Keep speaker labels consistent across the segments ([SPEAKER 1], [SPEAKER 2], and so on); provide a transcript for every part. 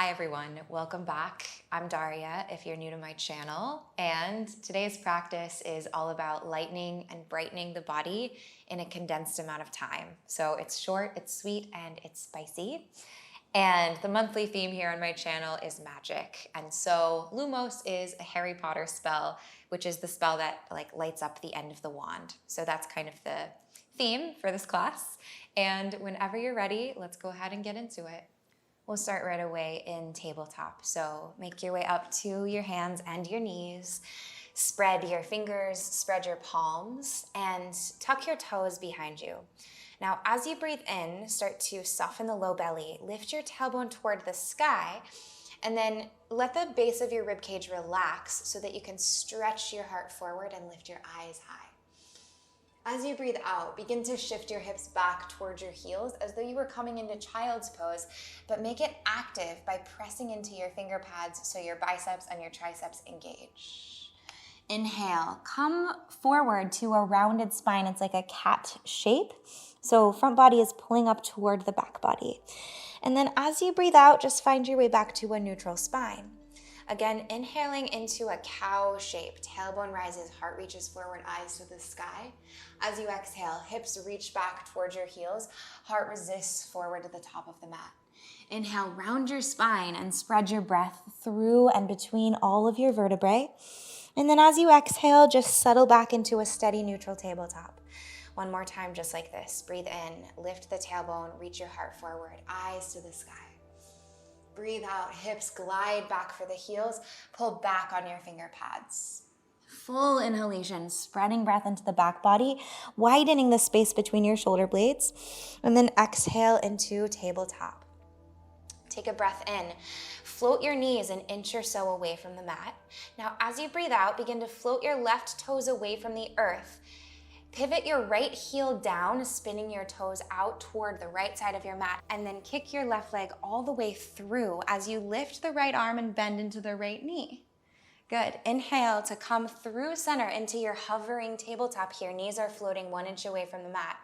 [SPEAKER 1] Hi everyone, welcome back. I'm Daria if you're new to my channel, and today's practice is all about lightening and brightening the body in a condensed amount of time. So it's short, it's sweet, and it's spicy. And the monthly theme here on my channel is magic. And so Lumos is a Harry Potter spell, which is the spell that lights up the end of the wand. So that's kind of the theme for this class. And whenever you're ready, let's go ahead and get into it. We'll start right away in tabletop. So make your way up to your hands and your knees. Spread your fingers, spread your palms, and tuck your toes behind you. Now, as you breathe in, start to soften the low belly. Lift your tailbone toward the sky, and then let the base of your ribcage relax so that you can stretch your heart forward and lift your eyes high. As you breathe out, begin to shift your hips back towards your heels as though you were coming into child's pose, but make it active by pressing into your finger pads so your biceps and your triceps engage. Inhale, come forward to a rounded spine. It's like a cat shape. So front body is pulling up toward the back body. And then as you breathe out, just find your way back to a neutral spine. Again, inhaling into a cow shape. Tailbone rises, heart reaches forward, eyes to the sky. As you exhale, hips reach back towards your heels, heart resists forward to the top of the mat. Inhale, round your spine and spread your breath through and between all of your vertebrae. And then as you exhale, just settle back into a steady neutral tabletop. One more time, just like this. Breathe in, lift the tailbone, reach your heart forward, eyes to the sky. Breathe out, hips glide back for the heels, pull back on your finger pads. Full inhalation, spreading breath into the back body, widening the space between your shoulder blades, and then exhale into tabletop. Take a breath in. Float your knees an inch or so away from the mat. Now, as you breathe out, begin to float your left toes away from the earth. Pivot your right heel down, spinning your toes out toward the right side of your mat, and then kick your left leg all the way through as you lift the right arm and bend into the right knee. Good. Inhale to come through center into your hovering tabletop here. Knees are floating 1 inch away from the mat.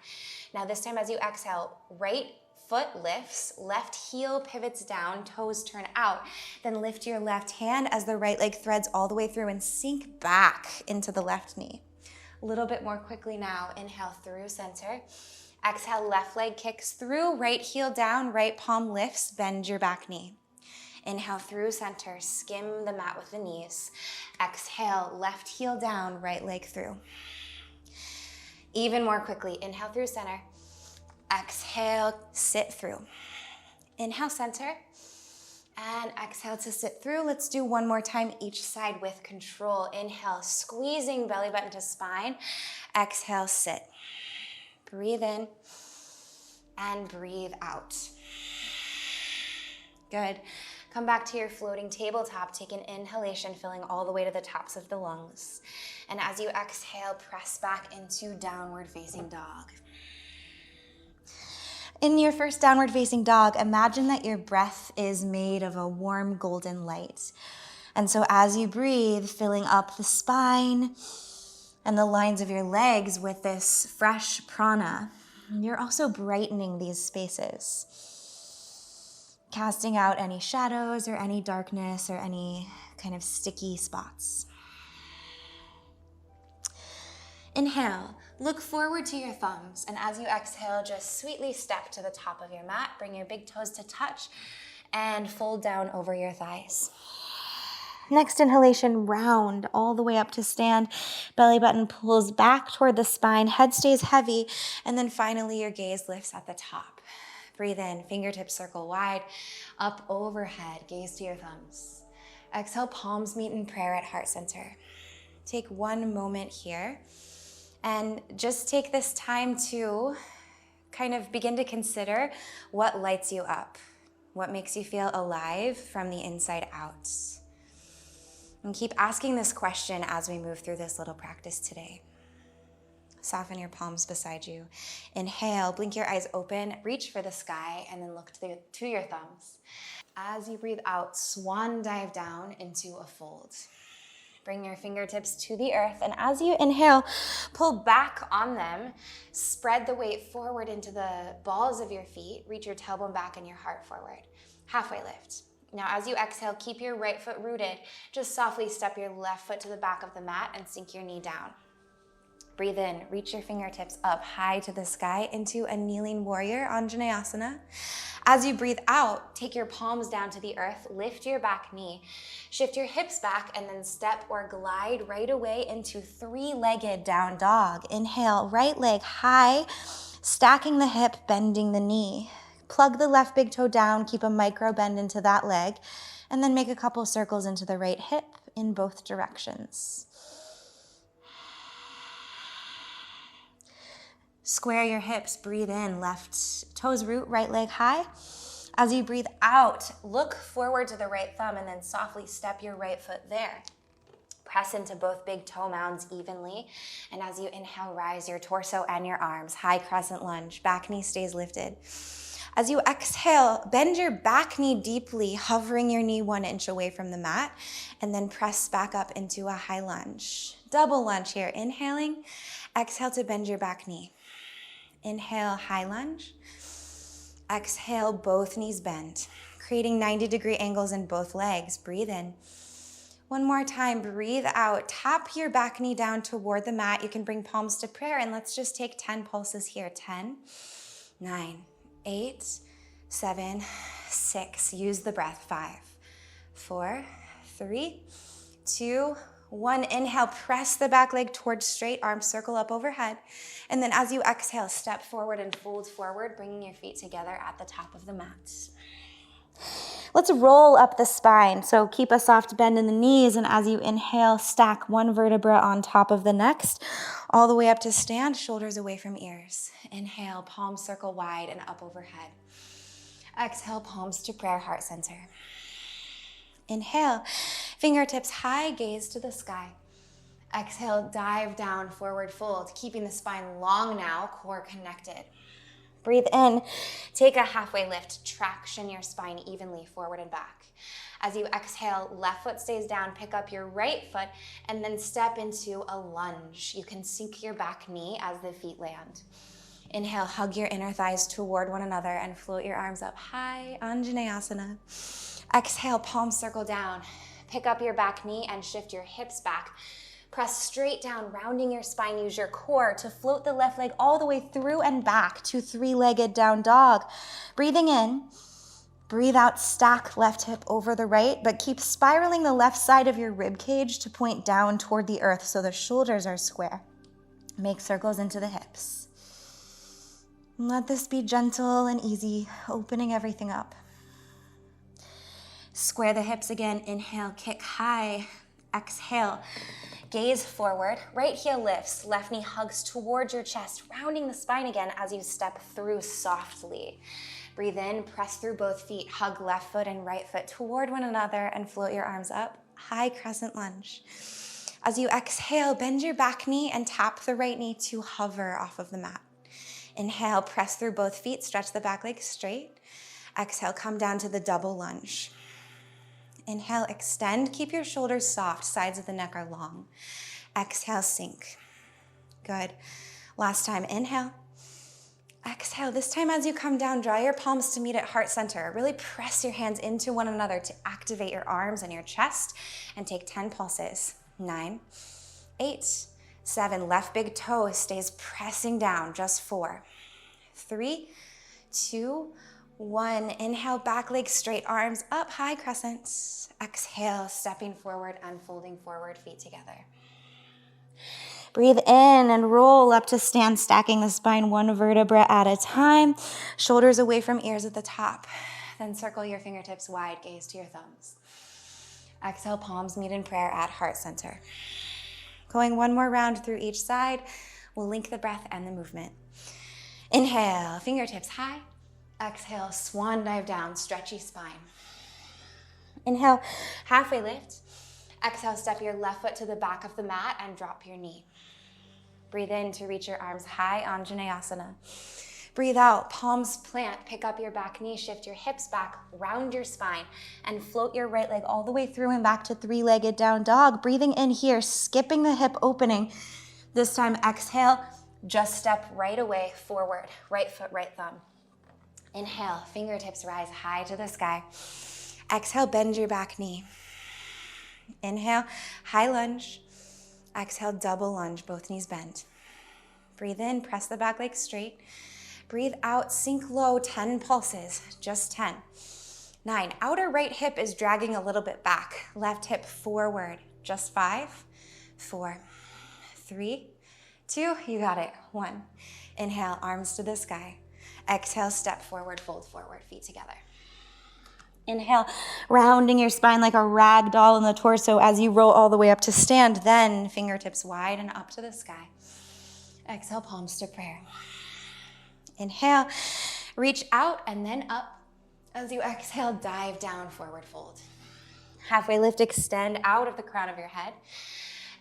[SPEAKER 1] Now this time as you exhale, right foot lifts, left heel pivots down, toes turn out. Then lift your left hand as the right leg threads all the way through and sink back into the left knee. A little bit more quickly now. Inhale through center. Exhale, left leg kicks through, right heel down, right palm lifts, bend your back knee. Inhale through center, skim the mat with the knees. Exhale, left heel down, right leg through. Even more quickly, inhale through center. Exhale, sit through. Inhale center. And exhale to sit through. Let's do one more time each side with control. Inhale, squeezing belly button to spine. Exhale, sit. Breathe in and breathe out. Good. Come back to your floating tabletop. Take an inhalation, filling all the way to the tops of the lungs. And as you exhale, press back into downward facing dog. In your first downward facing dog, imagine that your breath is made of a warm golden light. And so as you breathe, filling up the spine and the lines of your legs with this fresh prana, you're also brightening these spaces, casting out any shadows or any darkness or any kind of sticky spots. Inhale, look forward to your thumbs, and as you exhale, just sweetly step to the top of your mat. Bring your big toes to touch and fold down over your thighs. Next inhalation, round all the way up to stand. Belly button pulls back toward the spine, head stays heavy, and then finally your gaze lifts at the top. Breathe in, fingertips circle wide, up overhead, gaze to your thumbs. Exhale, palms meet in prayer at heart center. Take one moment here. And just take this time to kind of begin to consider what lights you up, what makes you feel alive from the inside out. And keep asking this question as we move through this little practice today. Soften your palms beside you. Inhale, blink your eyes open, reach for the sky, and then look to your thumbs. As you breathe out, swan dive down into a fold. Bring your fingertips to the earth, and as you inhale, pull back on them. Spread the weight forward into the balls of your feet. Reach your tailbone back and your heart forward. Halfway lift. Now, as you exhale, keep your right foot rooted. Just softly step your left foot to the back of the mat and sink your knee down. Breathe in, reach your fingertips up high to the sky into a kneeling warrior, Anjaneyasana. As you breathe out, take your palms down to the earth, lift your back knee, shift your hips back, and then step or glide right away into three-legged down dog. Inhale, right leg high, stacking the hip, bending the knee. Plug the left big toe down, keep a micro bend into that leg, and then make a couple circles into the right hip in both directions. Square your hips, breathe in, left toes root, right leg high. As you breathe out, look forward to the right thumb and then softly step your right foot there. Press into both big toe mounds evenly. And as you inhale, rise your torso and your arms. High crescent lunge, back knee stays lifted. As you exhale, bend your back knee deeply, hovering your knee 1 inch away from the mat, and then press back up into a high lunge. Double lunge here, inhaling. Exhale to bend your back knee. Inhale, high lunge. Exhale, both knees bend, creating 90-degree angles in both legs. Breathe in. One more time, breathe out. Tap your back knee down toward the mat. You can bring palms to prayer, and let's just take 10 pulses here. 10, 9, 8, 7, 6. Use the breath. 5, 4, 3, 2, 1. Inhale, press the back leg towards straight, arms circle up overhead. And then as you exhale, step forward and fold forward, bringing your feet together at the top of the mat. Let's roll up the spine. So keep a soft bend in the knees, and as you inhale, stack one vertebra on top of the next, all the way up to stand, shoulders away from ears. Inhale, palms circle wide and up overhead. Exhale, palms to prayer, heart center. Inhale, fingertips high, gaze to the sky. Exhale, dive down, forward fold, keeping the spine long now, core connected. Breathe in, take a halfway lift, traction your spine evenly forward and back. As you exhale, left foot stays down, pick up your right foot, and then step into a lunge. You can sink your back knee as the feet land. Inhale, hug your inner thighs toward one another and float your arms up high, Anjaneyasana. Exhale, palms circle down. Pick up your back knee and shift your hips back. Press straight down, rounding your spine. Use your core to float the left leg all the way through and back to three-legged down dog. Breathing in, breathe out, stack left hip over the right, but keep spiraling the left side of your rib cage to point down toward the earth so the shoulders are square. Make circles into the hips. Let this be gentle and easy, opening everything up. Square the hips again. Inhale, kick high. Exhale, gaze forward. Right heel lifts, left knee hugs towards your chest, rounding the spine again as you step through softly. Breathe in, press through both feet, hug left foot and right foot toward one another and float your arms up. High crescent lunge. As you exhale, bend your back knee and tap the right knee to hover off of the mat. Inhale, press through both feet, stretch the back leg straight. Exhale, come down to the double lunge. Inhale, extend, keep your shoulders soft, sides of the neck are long. Exhale, sink. Good. Last time, inhale. Exhale, this time as you come down, draw your palms to meet at heart center. Really press your hands into one another to activate your arms and your chest, and take 10 pulses. 9, 8, 7, left big toe stays pressing down, just 4, 3, 2, 1. Inhale, back leg straight, arms up, high crescent. Exhale, stepping forward, unfolding forward, feet together. Breathe in and roll up to stand, stacking the spine one vertebra at a time. Shoulders away from ears at the top. Then circle your fingertips wide, gaze to your thumbs. Exhale, palms meet in prayer at heart center. Going one more round through each side. We'll link the breath and the movement. Inhale, fingertips high. Exhale, swan dive down, stretchy spine. Inhale, halfway lift. Exhale, step your left foot to the back of the mat and drop your knee. Breathe in to reach your arms high, Anjaneyasana. Breathe out, palms plant, pick up your back knee, shift your hips back, round your spine, and float your right leg all the way through and back to three-legged down dog. Breathing in here, skipping the hip opening. This time, exhale, just step right away forward, right foot, right thumb. Inhale, fingertips rise high to the sky. Exhale, bend your back knee. Inhale, high lunge. Exhale, double lunge, both knees bent. Breathe in, press the back leg straight. Breathe out, sink low, 10 pulses, just 10. 9, outer right hip is dragging a little bit back. Left hip forward, just 5, 4, 3, 2, you got it, 1. Inhale, arms to the sky. Exhale, step forward, fold forward, feet together. Inhale, rounding your spine like a rag doll in the torso as you roll all the way up to stand. Then fingertips wide and up to the sky. Exhale, palms to prayer. Inhale, reach out and then up. As you exhale, dive down, forward fold. Halfway lift, extend out of the crown of your head.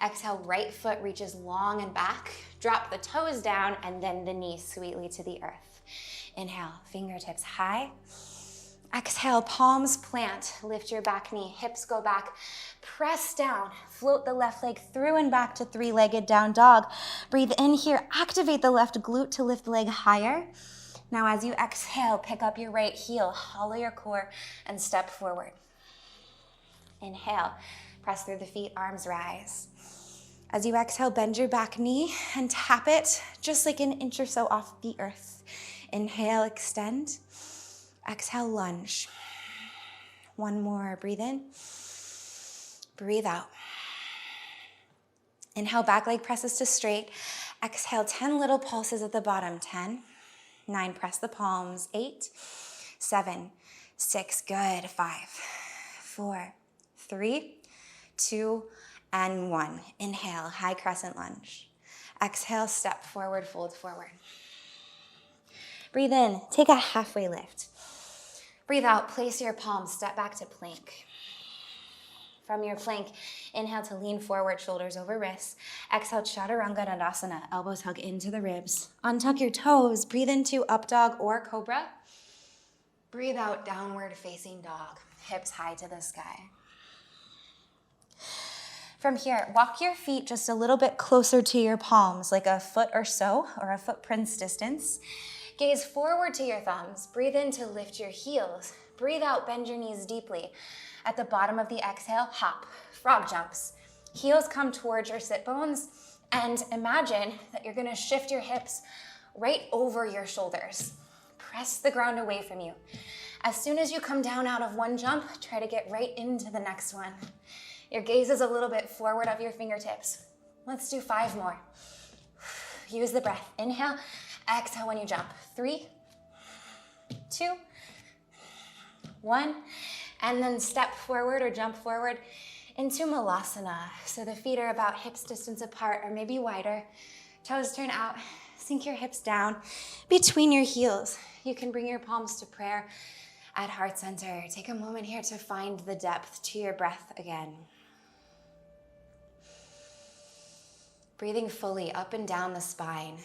[SPEAKER 1] Exhale, right foot reaches long and back. Drop the toes down and then the knees sweetly to the earth. Inhale, fingertips high. Exhale, palms plant. Lift your back knee, hips go back. Press down, float the left leg through and back to three-legged down dog. Breathe in here, activate the left glute to lift the leg higher. Now as you exhale, pick up your right heel, hollow your core, and step forward. Inhale, press through the feet, arms rise. As you exhale, bend your back knee and tap it just like an inch or so off the earth. Inhale, extend. Exhale, lunge. One more, breathe in. Breathe out. Inhale, back leg presses to straight. Exhale, 10 little pulses at the bottom. 10, 9, press the palms. 8, 7, 6, good. 5, 4, 3, 2, and 1. Inhale, high crescent lunge. Exhale, step forward, fold forward. Breathe in, take a halfway lift. Breathe out, place your palms, step back to plank. From your plank, inhale to lean forward, shoulders over wrists. Exhale, Chaturanga Dandasana, elbows hug into the ribs. Untuck your toes, breathe into up dog or cobra. Breathe out, downward facing dog, hips high to the sky. From here, walk your feet just a little bit closer to your palms, like a foot or so, or a footprint's distance. Gaze forward to your thumbs. Breathe in to lift your heels. Breathe out, bend your knees deeply. At the bottom of the exhale, hop, frog jumps. Heels come towards your sit bones, and imagine that you're gonna shift your hips right over your shoulders. Press the ground away from you. As soon as you come down out of one jump, try to get right into the next one. Your gaze is a little bit forward of your fingertips. Let's do 5 more. Use the breath. Inhale, exhale when you jump. 3, 2, 1, and then step forward or jump forward into Malasana. So the feet are about hips distance apart or maybe wider. Toes turn out, sink your hips down between your heels. You can bring your palms to prayer at heart center. Take a moment here to find the depth to your breath again. Breathing fully up and down the spine.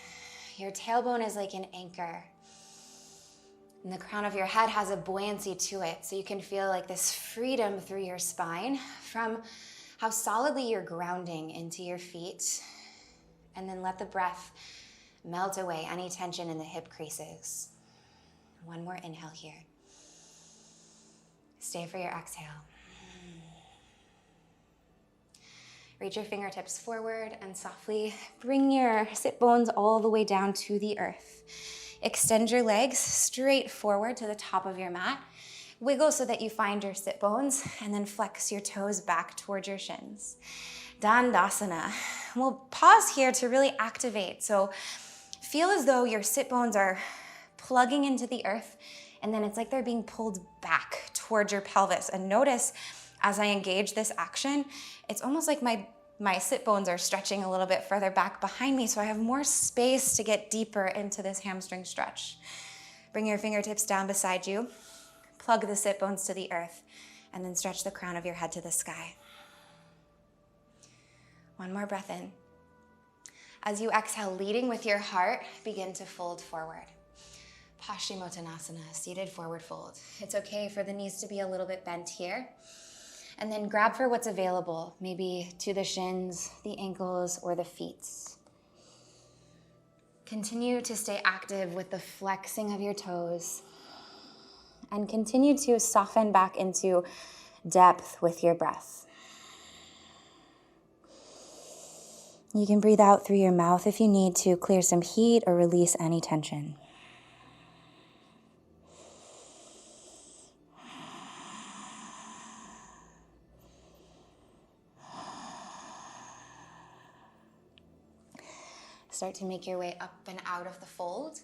[SPEAKER 1] Your tailbone is like an anchor. And the crown of your head has a buoyancy to it, so you can feel like this freedom through your spine from how solidly you're grounding into your feet. And then let the breath melt away any tension in the hip creases. One more inhale here. Stay for your exhale. Reach your fingertips forward and softly bring your sit bones all the way down to the earth. Extend your legs straight forward to the top of your mat. Wiggle so that you find your sit bones and then flex your toes back towards your shins. Dandasana. We'll pause here to really activate. So feel as though your sit bones are plugging into the earth and then it's like they're being pulled back towards your pelvis. And notice as I engage this action, it's almost like my sit bones are stretching a little bit further back behind me, so I have more space to get deeper into this hamstring stretch. Bring your fingertips down beside you, plug the sit bones to the earth, and then stretch the crown of your head to the sky. One more breath in. As you exhale, leading with your heart, begin to fold forward. Pashimotanasana, seated forward fold. It's okay for the knees to be a little bit bent here. And then grab for what's available, maybe to the shins, the ankles, or the feet. Continue to stay active with the flexing of your toes And continue to soften back into depth with your breath. You can breathe out through your mouth if you need to clear some heat or release any tension. Start to make your way up and out of the fold.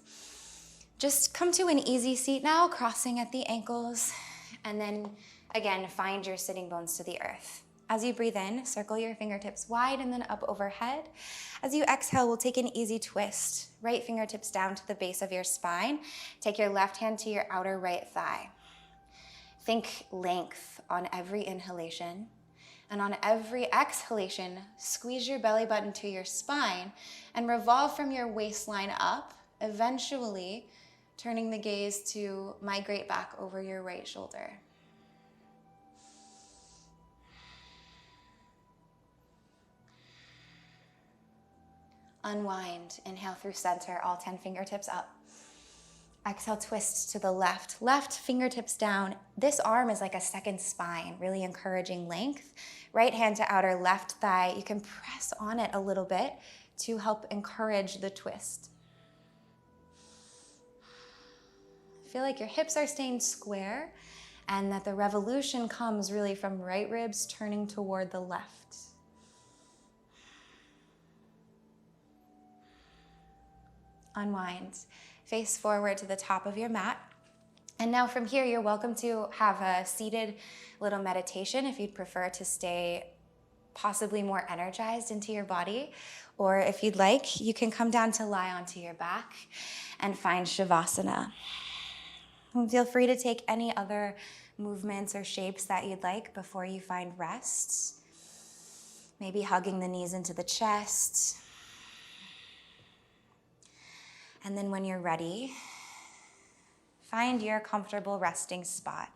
[SPEAKER 1] Just come to an easy seat now, crossing at the ankles, and then again, find your sitting bones to the earth. As you breathe in, circle your fingertips wide and then up overhead. As you exhale, we'll take an easy twist. Right fingertips down to the base of your spine. Take your left hand to your outer right thigh. Think length on every inhalation. And on every exhalation, squeeze your belly button to your spine and revolve from your waistline up, eventually turning the gaze to migrate back over your right shoulder. Unwind, inhale through center, all 10 fingertips up. Exhale, twist to the left. Left fingertips down. This arm is like a second spine, really encouraging length. Right hand to outer left thigh. You can press on it a little bit to help encourage the twist. Feel like your hips are staying square and that the revolution comes really from right ribs turning toward the left. Unwind. Face forward to the top of your mat. And now from here, you're welcome to have a seated little meditation if you'd prefer to stay possibly more energized into your body. Or if you'd like, you can come down to lie onto your back and find Shavasana. And feel free to take any other movements or shapes that you'd like before you find rest. Maybe hugging the knees into the chest. And then when you're ready, find your comfortable resting spot,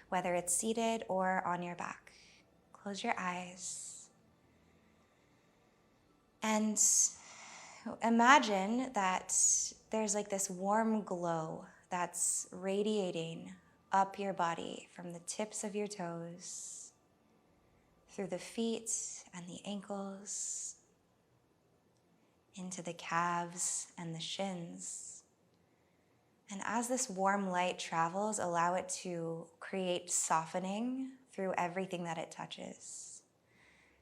[SPEAKER 1] whether it's seated or on your back. Close your eyes. And imagine that there's like this warm glow that's radiating up your body from the tips of your toes, through the feet and the ankles, into the calves and the shins. And as this warm light travels, allow it to create softening through everything that it touches.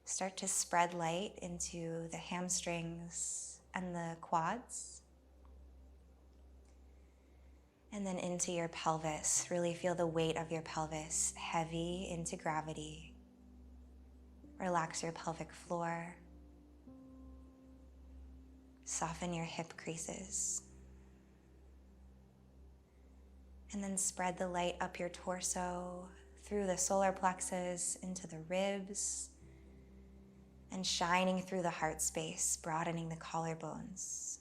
[SPEAKER 1] Start to spread light into the hamstrings and the quads. And then into your pelvis. Really feel the weight of your pelvis heavy into gravity. Relax your pelvic floor. Soften your hip creases. And then spread the light up your torso, through the solar plexus, into the ribs, and shining through the heart space, broadening the collarbones.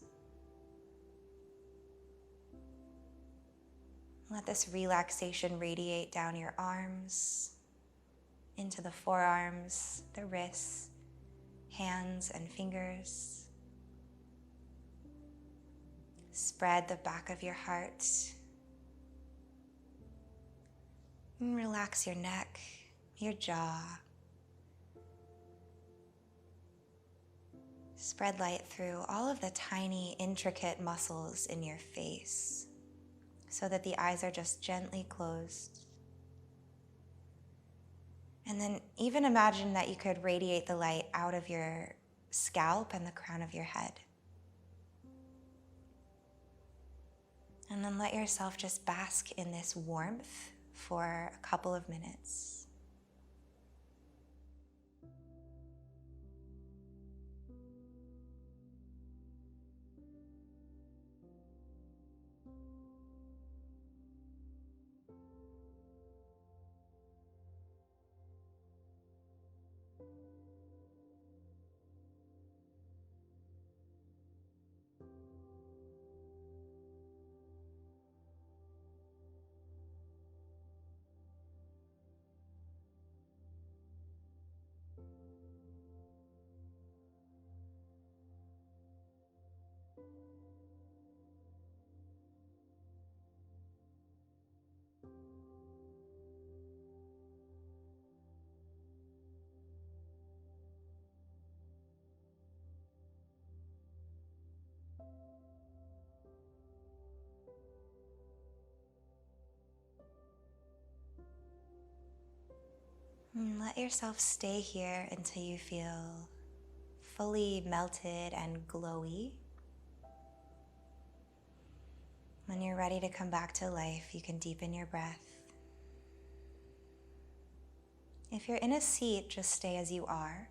[SPEAKER 1] Let this relaxation radiate down your arms, into the forearms, the wrists, hands and fingers. Spread the back of your heart. And relax your neck, your jaw. Spread light through all of the tiny, intricate muscles in your face so that the eyes are just gently closed. And then even imagine that you could radiate the light out of your scalp and the crown of your head. And then let yourself just bask in this warmth for a couple of minutes. And let yourself stay here until you feel fully melted and glowy. When you're ready to come back to life, you can deepen your breath. If you're in a seat, just stay as you are.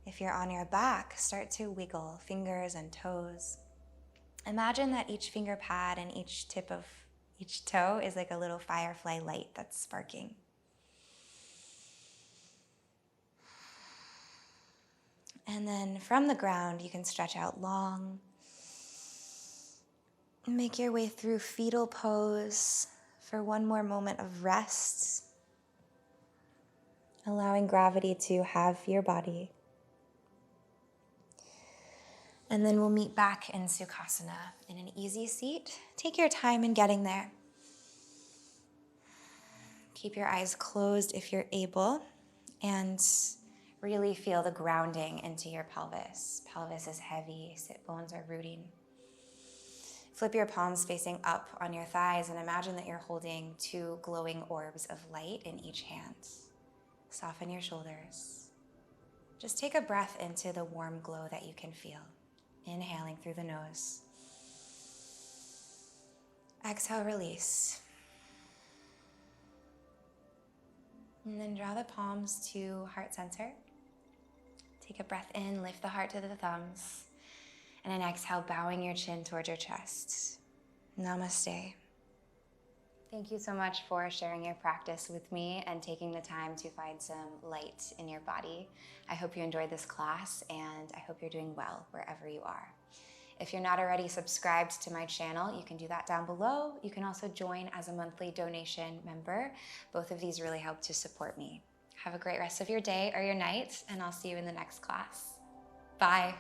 [SPEAKER 1] If you're on your back, start to wiggle fingers and toes. Imagine that each finger pad and each tip of each toe is like a little firefly light that's sparking. And then from the ground, you can stretch out long. Make your way through fetal pose for one more moment of rest, allowing gravity to have your body. And then we'll meet back in Sukhasana in an easy seat. Take your time in getting there. Keep your eyes closed if you're able, and really feel the grounding into your pelvis. Pelvis is heavy, sit bones are rooting. Flip your palms facing up on your thighs and imagine that you're holding two glowing orbs of light in each hand. Soften your shoulders. Just take a breath into the warm glow that you can feel. Inhaling through the nose. Exhale, release. And then draw the palms to heart center. Take a breath in, lift the heart to the thumbs. And then exhale, bowing your chin towards your chest. Namaste. Thank you so much for sharing your practice with me and taking the time to find some light in your body. I hope you enjoyed this class, and I hope you're doing well wherever you are. If you're not already subscribed to my channel, you can do that down below. You can also join as a monthly donation member. Both of these really help to support me. Have a great rest of your day or your night, and I'll see you in the next class. Bye.